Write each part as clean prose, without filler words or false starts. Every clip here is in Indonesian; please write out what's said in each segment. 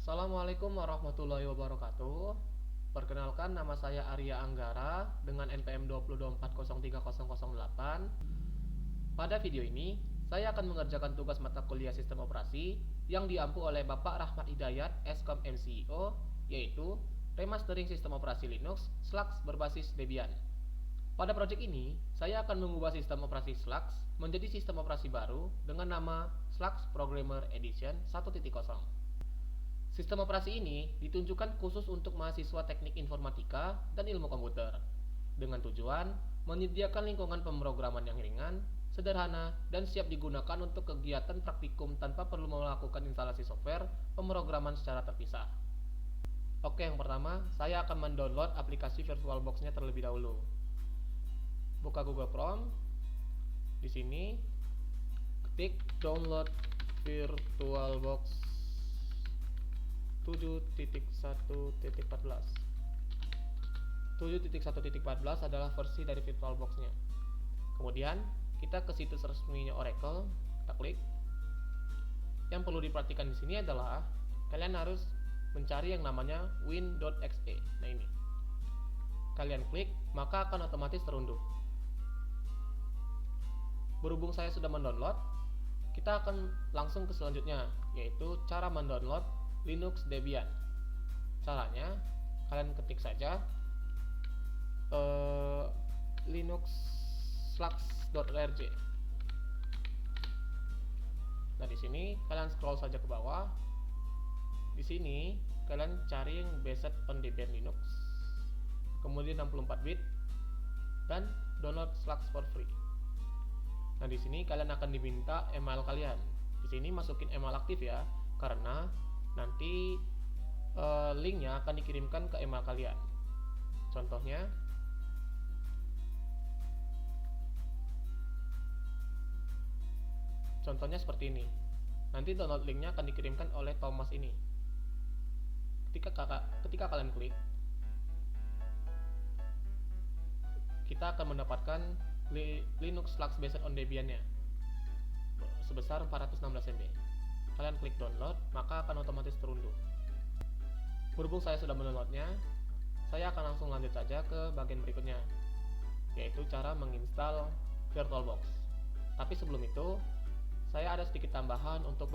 Assalamualaikum warahmatullahi wabarakatuh. Perkenalkan, nama saya Arya Anggara dengan NPM 224030008. Pada video ini, saya akan mengerjakan tugas mata kuliah Sistem Operasi yang diampu oleh Bapak Rahmat Hidayat, Eskom MCO, yaitu Remastering Sistem Operasi Linux Slux berbasis Debian. Pada proyek ini, saya akan mengubah sistem operasi Slux menjadi sistem operasi baru dengan nama Slux Programmer Edition 1.0. Sistem operasi ini ditunjukkan khusus untuk mahasiswa teknik informatika dan ilmu komputer, dengan tujuan menyediakan lingkungan pemrograman yang ringan, sederhana, dan siap digunakan untuk kegiatan praktikum tanpa perlu melakukan instalasi software pemrograman secara terpisah. Oke, yang pertama, saya akan mendownload aplikasi VirtualBox-nya terlebih dahulu. Buka Google Chrome. Di sini ketik download VirtualBox 7.1.14. 7.1.14 adalah versi dari VirtualBox-nya. Kemudian kita ke situs resminya Oracle, kita klik. Yang perlu diperhatikan di sini adalah kalian harus mencari yang namanya win.exe. Nah, ini. Kalian klik, maka akan otomatis terunduh. Berhubung saya sudah mendownload, kita akan langsung ke selanjutnya, yaitu cara mendownload Linux Debian. Caranya, kalian ketik saja linux/slux.org. Nah, di sini kalian scroll saja ke bawah. Di sini kalian cari yang based on Debian Linux, kemudian 64 bit, dan download Slux for free. Nah, di sini kalian akan diminta email kalian. Di sini masukin email aktif ya, karena nanti linknya akan dikirimkan ke email kalian. Contohnya, seperti ini. Nanti download linknya akan dikirimkan oleh Thomas ini. Ketika kalian klik, kita akan mendapatkan Linux Slux based on Debian-nya sebesar 416 MB. Kalian klik download, maka akan otomatis terunduh. Berhubung saya sudah mendownloadnya, saya akan langsung lanjut saja ke bagian berikutnya, yaitu cara menginstal VirtualBox. Tapi sebelum itu, saya ada sedikit tambahan untuk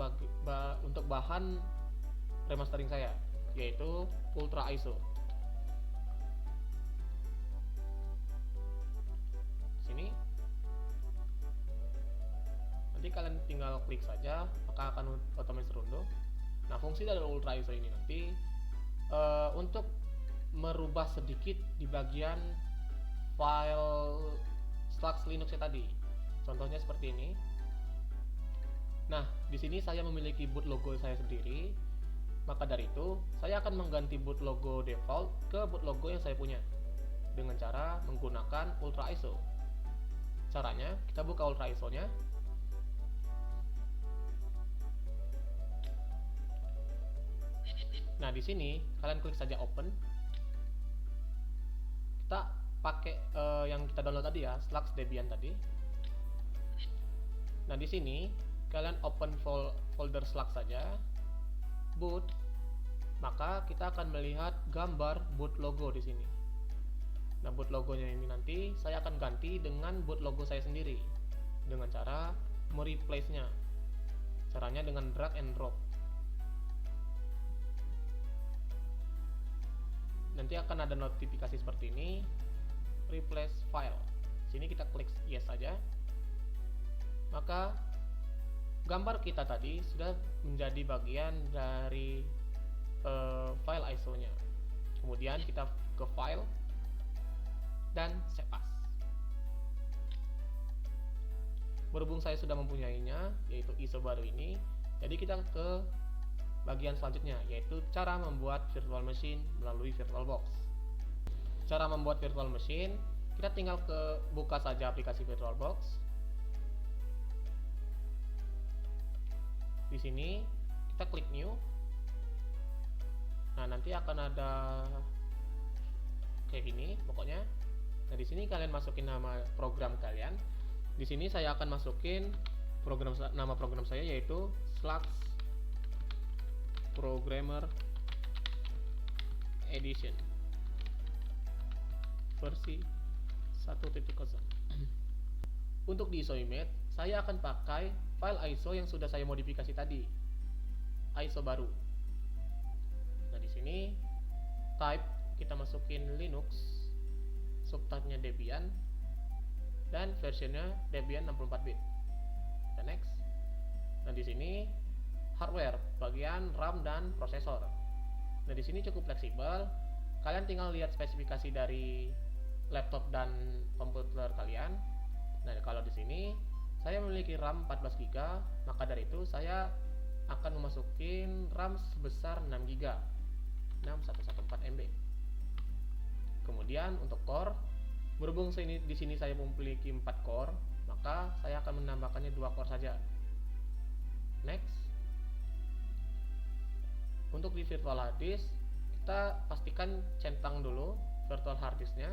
bahan remastering saya, yaitu Ultra ISO. Sini. Nanti kalian tinggal klik saja, maka akan otomatis terunduh. Nah, fungsi dari Ultra ISO ini nanti untuk merubah sedikit di bagian file Slux Linux tadi. Contohnya seperti ini. Nah, di sini saya memiliki boot logo saya sendiri. Maka dari itu, saya akan mengganti boot logo default ke boot logo yang saya punya dengan cara menggunakan Ultra ISO. Caranya, kita buka Ultra ISO-nya. Nah, di sini kalian klik saja open. Kita pakai yang kita download tadi ya, Slux Debian tadi. Nah, di sini kalian open folder Slux saja, boot. Maka kita akan melihat gambar boot logo di sini. Nah, boot logonya ini nanti saya akan ganti dengan boot logo saya sendiri dengan cara mereplace-nya. Caranya dengan drag and drop. Nanti akan ada notifikasi seperti ini, replace file. Sini kita klik yes saja. Maka gambar kita tadi sudah menjadi bagian dari file ISO-nya. Kemudian kita ke file dan save as. Berhubung saya sudah mempunyainya, yaitu ISO baru ini, jadi kita ke bagian selanjutnya, yaitu cara membuat virtual machine melalui VirtualBox. Cara membuat virtual machine, kita tinggal buka saja aplikasi VirtualBox. Di sini kita klik new. Nah, nanti akan ada kayak gini pokoknya. Nah, di sini kalian masukin nama program kalian. Di sini saya akan masukin nama program saya, yaitu Slux Programmer Edition versi 1.0. Untuk di ISO image, saya akan pakai file ISO yang sudah saya modifikasi tadi, ISO baru. Nah, di sini type kita masukin Linux, subtype-nya Debian, dan versionnya Debian 64 bit. Dan next. Nah, di sini hardware, bagian RAM dan prosesor. Nah, di sini cukup fleksibel. Kalian tinggal lihat spesifikasi dari laptop dan komputer kalian. Nah, kalau di sini saya memiliki RAM 14 GB, maka dari itu saya akan memasukin RAM sebesar 6 GB, 6114 MB. Kemudian untuk core, berhubung di sini saya memiliki 4 core, maka saya akan menambahkannya 2 core saja. Next. Untuk di virtual hard disk, kita pastikan centang dulu virtual hard disknya,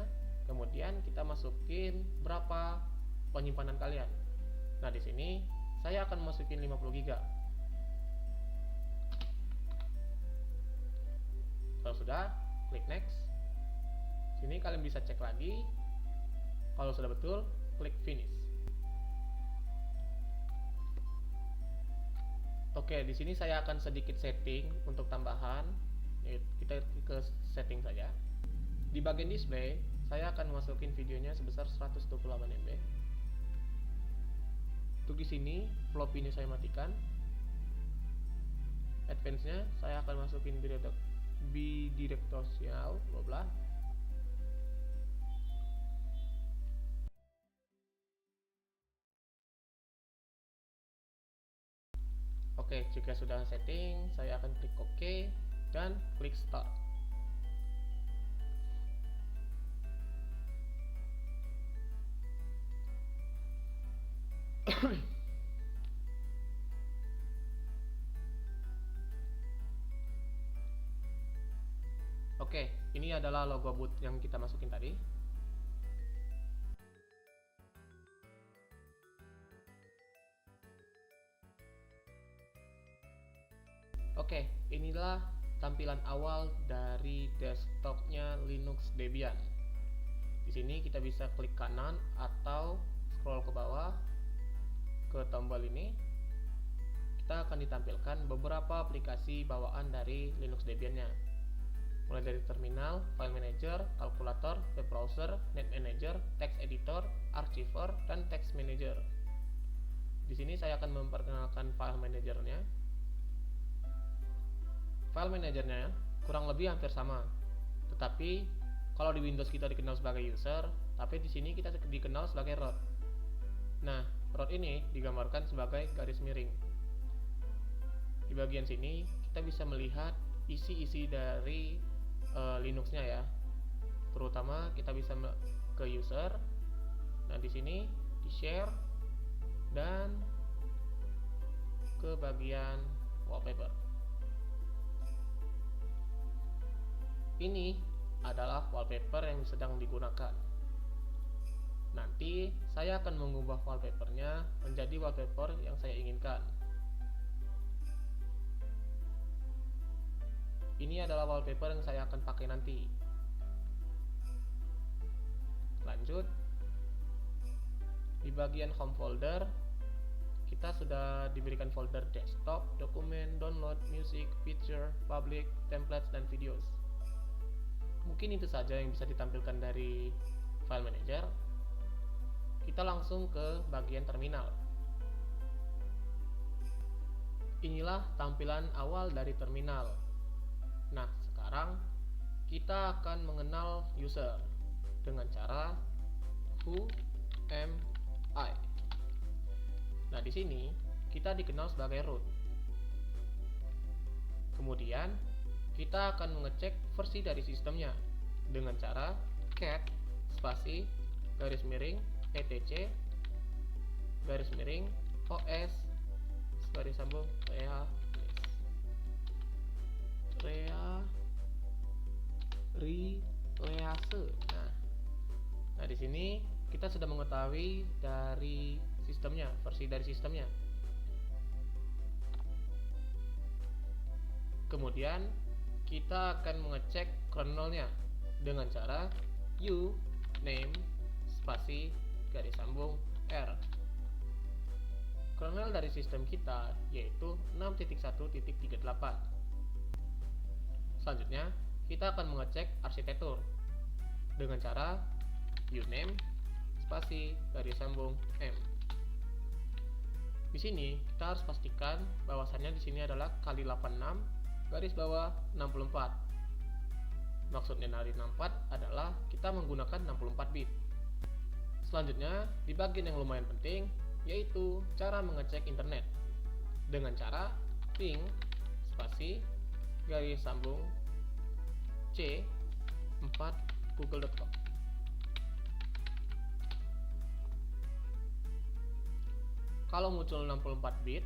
kemudian kita masukin berapa penyimpanan kalian. Nah, di sini saya akan masukin 50 GB. Kalau sudah, klik next. Sini kalian bisa cek lagi. Kalau sudah betul, klik finish. Oke, di sini saya akan sedikit setting untuk tambahan. Kita ke setting saja. Di bagian display, saya akan masukin videonya sebesar 128 MB. Untuk di sini, floppy ini saya matikan. Advance-nya saya akan masukin bidirectional 12. Oke, jika sudah setting, saya akan klik OK dan klik start. Oke, ini adalah logo boot yang kita masukin tadi. Oke, inilah tampilan awal dari desktopnya Linux Debian. Di sini kita bisa klik kanan atau scroll ke bawah ke tombol ini. Kita akan ditampilkan beberapa aplikasi bawaan dari Linux Debian-nya. Mulai dari terminal, file manager, kalkulator, web browser, net manager, text editor, archiver, dan text manager. Di sini saya akan memperkenalkan file manajernya. File manajernya kurang lebih hampir sama, tetapi kalau di Windows kita dikenal sebagai user, tapi di sini kita dikenal sebagai root. Nah, root ini digambarkan sebagai garis miring. Di bagian sini kita bisa melihat isi-isi dari Linuxnya ya. Terutama kita bisa ke user. Nah, di sini di share dan ke bagian wallpaper. Ini adalah wallpaper yang sedang digunakan. Nanti saya akan mengubah wallpapernya menjadi wallpaper yang saya inginkan. Ini adalah wallpaper yang saya akan pakai nanti. Lanjut. Di bagian home folder, kita sudah diberikan folder desktop, dokumen, download, music, feature, public, templates, dan videos. Mungkin itu saja yang bisa ditampilkan dari file manager. Kita langsung ke bagian terminal. Inilah tampilan awal dari terminal. Nah, sekarang kita akan mengenal user dengan cara who am I. Nah, di sini kita dikenal sebagai root. Kemudian kita akan mengecek versi dari sistemnya dengan cara cat spasi garis miring etc garis miring os garis sambung realease. Nah, di sini kita sudah mengetahui dari sistemnya, versi dari sistemnya. Kemudian kita akan mengecek kernelnya dengan cara uname spasi garis sambung R. Kernel dari sistem kita yaitu 6.1.38. Selanjutnya, kita akan mengecek arsitektur dengan cara uname spasi garis sambung M. Di sini kita harus pastikan bahwasannya di sini adalah kali 86 garis bawah 64. Maksudnya dari 64 adalah kita menggunakan 64 bit. Selanjutnya, di bagian yang lumayan penting yaitu cara mengecek internet dengan cara ping spasi garis sambung C 4 google.com. Kalau muncul 64 bit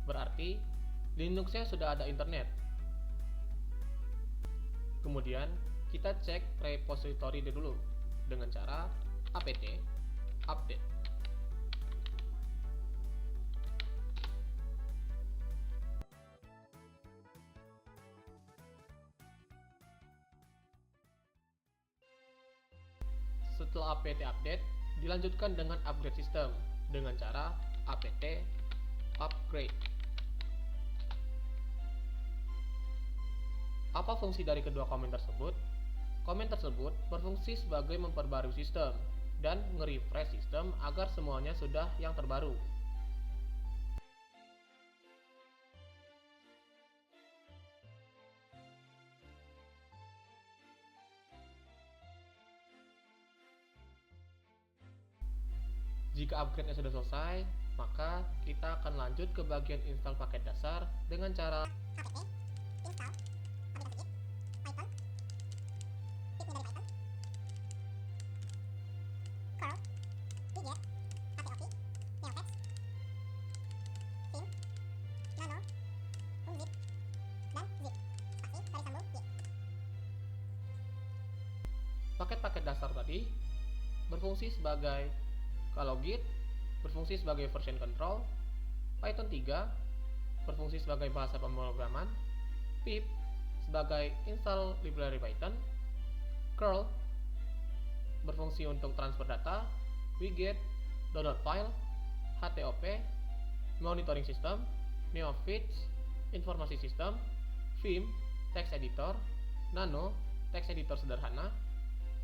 berarti Linuxnya sudah ada internet. Kemudian kita cek repository dulu dengan cara apt update. Setelah apt update, dilanjutkan dengan upgrade sistem dengan cara apt upgrade. Apa fungsi dari kedua komen tersebut? Komen tersebut berfungsi sebagai memperbarui sistem dan nge-refresh sistem agar semuanya sudah yang terbaru. Jika upgrade-nya sudah selesai, maka kita akan lanjut ke bagian install paket dasar dengan cara apt install Python tipnya dari Python curl widget apoc neotext vim nano unzip dan zip spasi garis sambung y. paket-paket dasar tadi berfungsi sebagai kalau Git berfungsi sebagai version control, Python 3 berfungsi sebagai bahasa pemrograman, pip sebagai install library Python, curl berfungsi untuk transfer data, widget, download file, HTOP, monitoring system, neofeeds, informasi sistem, vim, text editor, nano, text editor sederhana,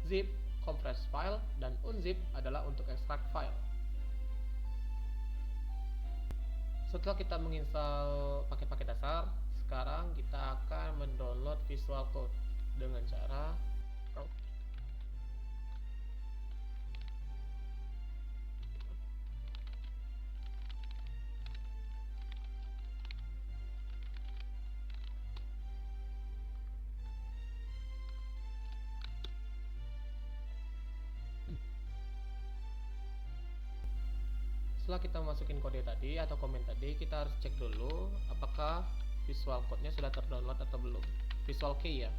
zip, compress file, dan unzip adalah untuk ekstrak file. Setelah kita menginstal paket-paket dasar, sekarang kita akan mendownload Visual Code dengan cara setelah kita masukin kode tadi atau komen tadi, kita harus cek dulu apakah Visual Code-nya sudah terdownload atau belum. Visual Kei ya.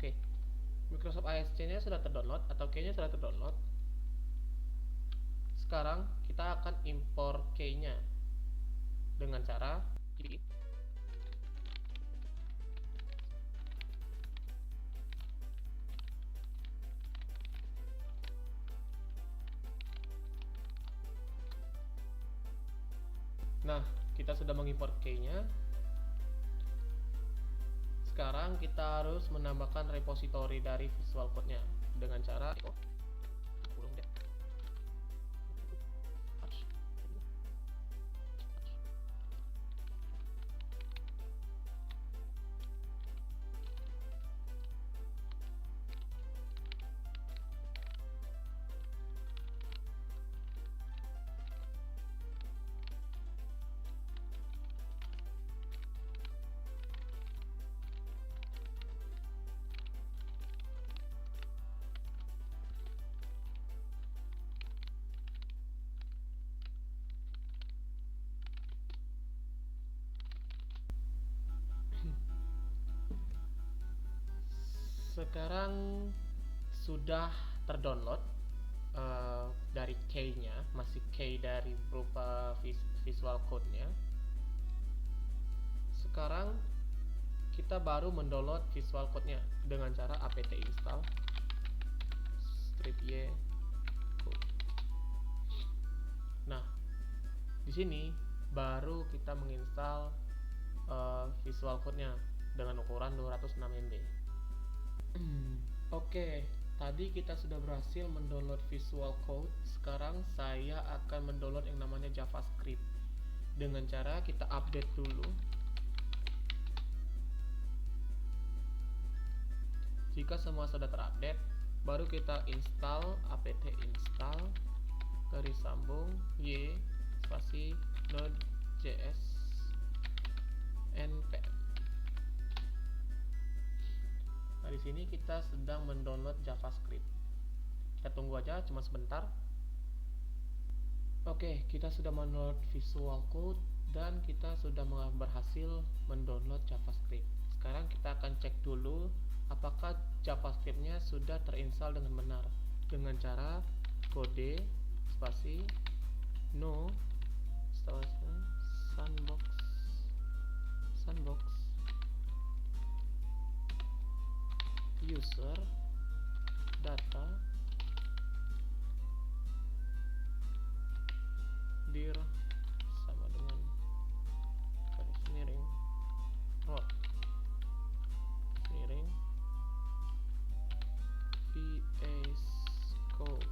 Oke. Microsoft ASC-nya sudah terdownload atau key-nya sudah terdownload. Sekarang kita akan import key-nya dengan cara Nah, kita sudah mengimport key-nya. Sekarang kita harus menambahkan repository dari Visual Code-nya dengan cara sekarang sudah terdownload dari key-nya, masih key dari berupa visual code-nya. Sekarang kita baru mendownload visual code-nya dengan cara apt install strip-y code. Nah, di sini baru kita menginstal visual code-nya dengan ukuran 206 MB. Oke, tadi kita sudah berhasil mendownload visual code. Sekarang saya akan mendownload yang namanya JavaScript dengan cara kita update dulu. Jika semua sudah terupdate, baru kita install apt install garis sambung y spasi node.js npm. Nah, di sini kita sedang mendownload JavaScript. Kita tunggu aja cuma sebentar. Oke, kita sudah mendownload visual code dan kita sudah berhasil mendownload JavaScript. Sekarang kita akan cek dulu apakah JavaScript-nya sudah terinstall dengan benar dengan cara kode spasi no sandbox user data dir sama dengan garis miring root miring VS Code.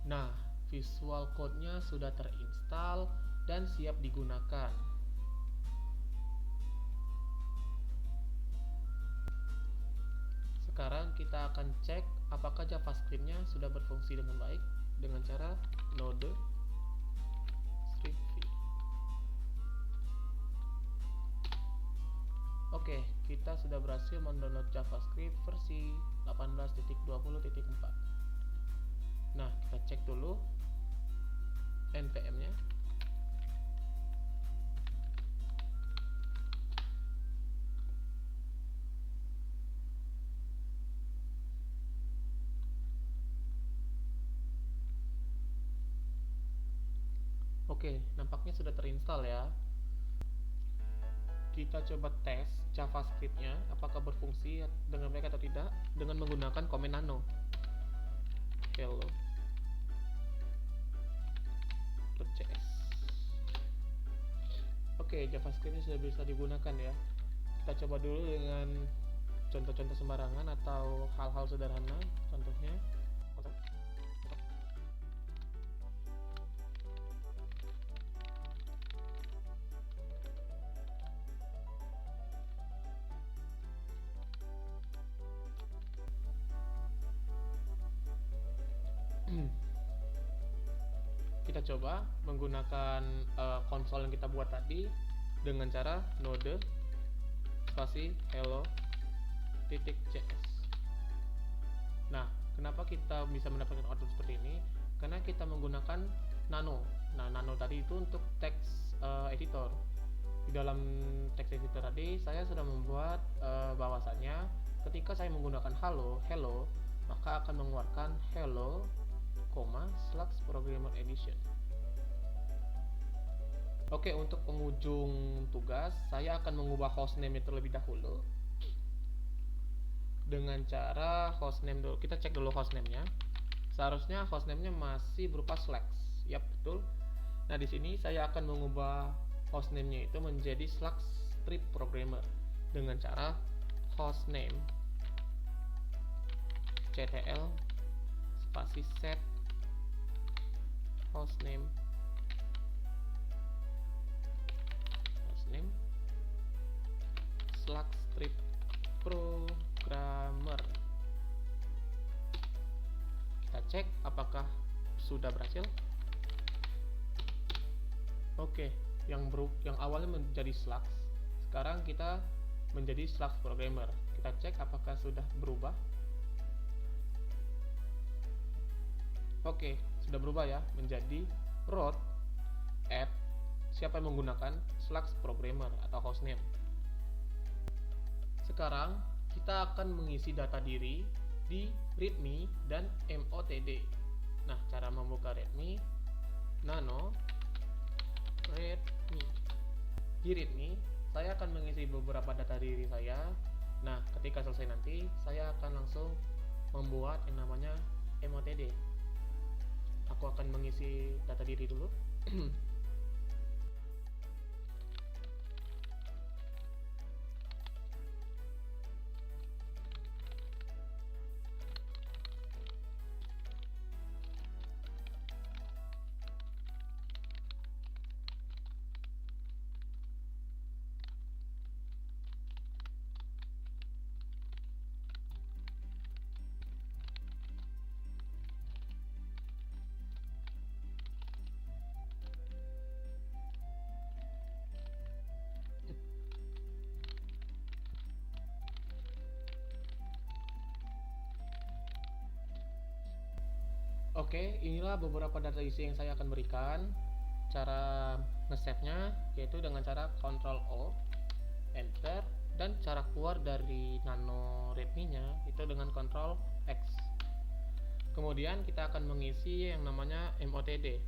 Nah, visual code-nya sudah terinstall dan siap digunakan. Sekarang kita akan cek apakah JavaScript-nya sudah berfungsi dengan baik dengan cara node strip v. Oke, kita sudah berhasil mendownload JavaScript versi 18.20.4. Nah, kita cek dulu npm-nya. Oke, nampaknya sudah terinstall ya. Kita coba tes JavaScript-nya apakah berfungsi dengan baik atau tidak dengan menggunakan komen nano. Hello.js. Oke, JavaScript-nya sudah bisa digunakan ya. Kita coba dulu dengan contoh-contoh sembarangan atau hal-hal sederhana. Contohnya kita coba menggunakan konsol yang kita buat tadi dengan cara node spasi hello.js. Nah, kenapa kita bisa mendapatkan output seperti ini? Karena kita menggunakan nano. Nah, nano tadi itu untuk text editor. Di dalam text editor tadi saya sudah membuat bahwasannya ketika saya menggunakan hello, maka akan mengeluarkan hello, /programmer edition. Oke, untuk penghujung tugas saya akan mengubah hostname terlebih dahulu dengan cara hostname dulu. Kita cek dulu hostname-nya. Seharusnya hostname-nya masih berupa /. Yap, betul. Nah, di sini saya akan mengubah hostname-nya itu menjadi /strip programmer dengan cara hostname ctl spasi set hostname /strip programmer. Kita cek apakah sudah berhasil. Oke, yang awalnya menjadi /, sekarang kita menjadi /programmer. Kita cek apakah sudah berubah. Oke, sudah berubah ya menjadi root siapa yang menggunakan /programmer atau hostname. Sekarang kita akan mengisi data diri di readme dan motd. Nah, cara membuka readme, nano readme. Di readme saya akan mengisi beberapa data diri saya. Nah, ketika selesai nanti saya akan langsung membuat yang namanya motd. Aku akan mengisi data diri dulu. Oke, inilah beberapa data isi yang saya akan berikan. Cara nge-save-nya yaitu dengan cara Ctrl O, Enter, dan cara keluar dari nano readme-nya itu dengan Ctrl X. Kemudian kita akan mengisi yang namanya motd.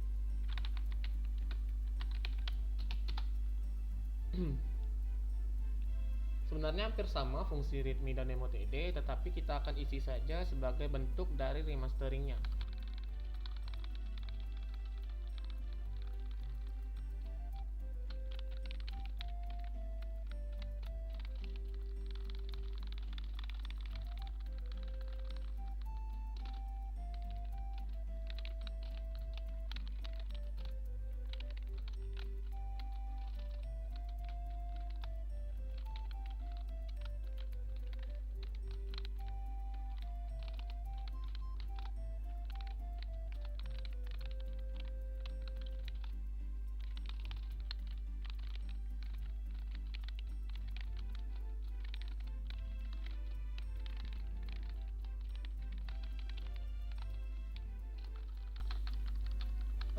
Sebenarnya hampir sama fungsi readme dan motd, tetapi kita akan isi saja sebagai bentuk dari remasteringnya.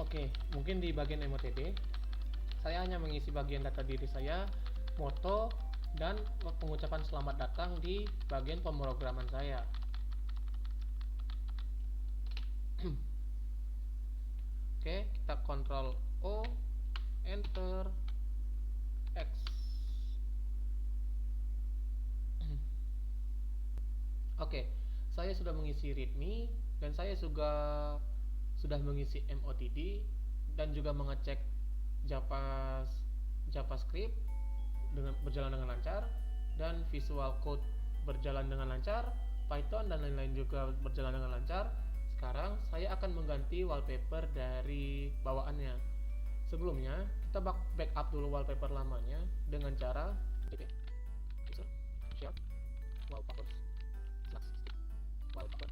Oke, mungkin di bagian motd saya hanya mengisi bagian data diri saya, foto, dan pengucapan selamat datang di bagian pemrograman saya. Oke, kita Ctrl O, Enter, X. Oke, saya sudah mengisi readme dan saya sudah mengisi motd dan juga mengecek JavaScript berjalan dengan lancar, dan Visual Code berjalan dengan lancar, Python dan lain-lain juga berjalan dengan lancar. Sekarang saya akan mengganti wallpaper dari bawaannya. Sebelumnya kita backup dulu wallpaper lamanya dengan cara share wallpaper wallpaper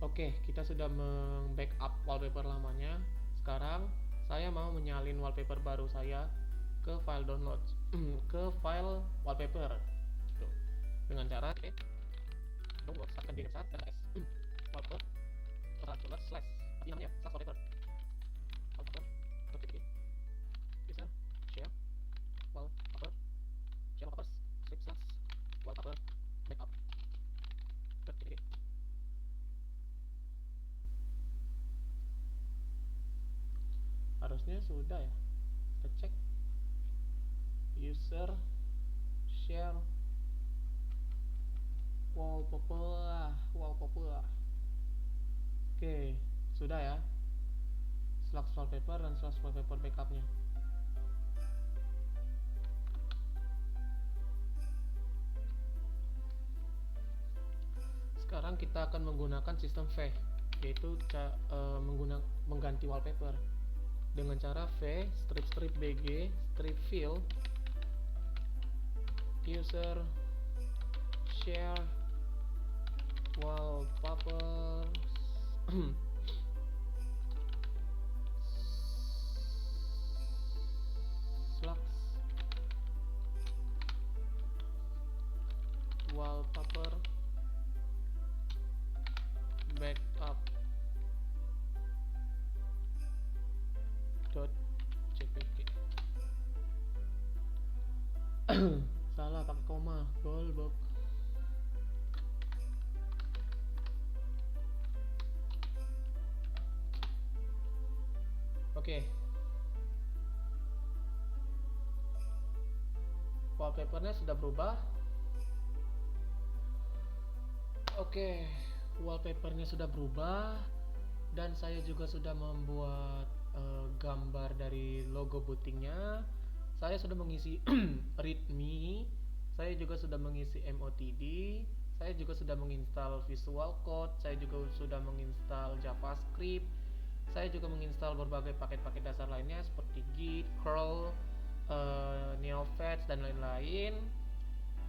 Oke, kita sudah membackup wallpaper lamanya. Sekarang saya mau menyalin wallpaper baru saya ke file download, ke file wallpaper. Tuh. Dengan cara download akan diinsert dan s wallpaper slash namanya slash wallpaper bisa share wallpaper script slash wallpaper backup. Harusnya sudah ya. Kita cek user share wallpaper. Oke, sudah ya. Slash wallpaper dan slash wallpaper backupnya. Sekarang kita akan menggunakan sistem V, yaitu mengganti wallpaper dengan cara v strip bg strip fill user share wallpaper slash wallpaper backup .jpg. Salah pakai koma, goblok. Oke. Wallpapernya sudah berubah. Oke, wallpapernya sudah berubah dan saya juga sudah membuat gambar dari logo bootingnya. Saya sudah mengisi readme, saya juga sudah mengisi MOTD, saya juga sudah menginstal Visual Code, saya juga sudah menginstal JavaScript, saya juga menginstal berbagai paket-paket dasar lainnya seperti Git, curl, Neofex dan lain-lain,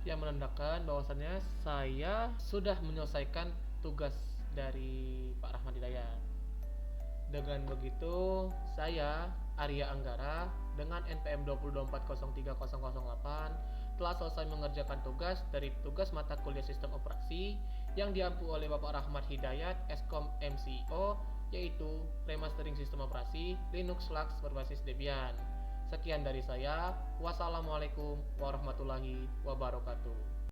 yang menandakan bahwasannya saya sudah menyelesaikan tugas dari Pak Rahmat Hidayat. Dengan begitu, saya, Arya Anggara, dengan NPM 224030008 telah selesai mengerjakan tugas dari tugas mata kuliah sistem operasi yang diampu oleh Bapak Rahmat Hidayat, Eskom MCO, yaitu remastering sistem operasi Linux Lux berbasis Debian. Sekian dari saya. Wassalamualaikum warahmatullahi wabarakatuh.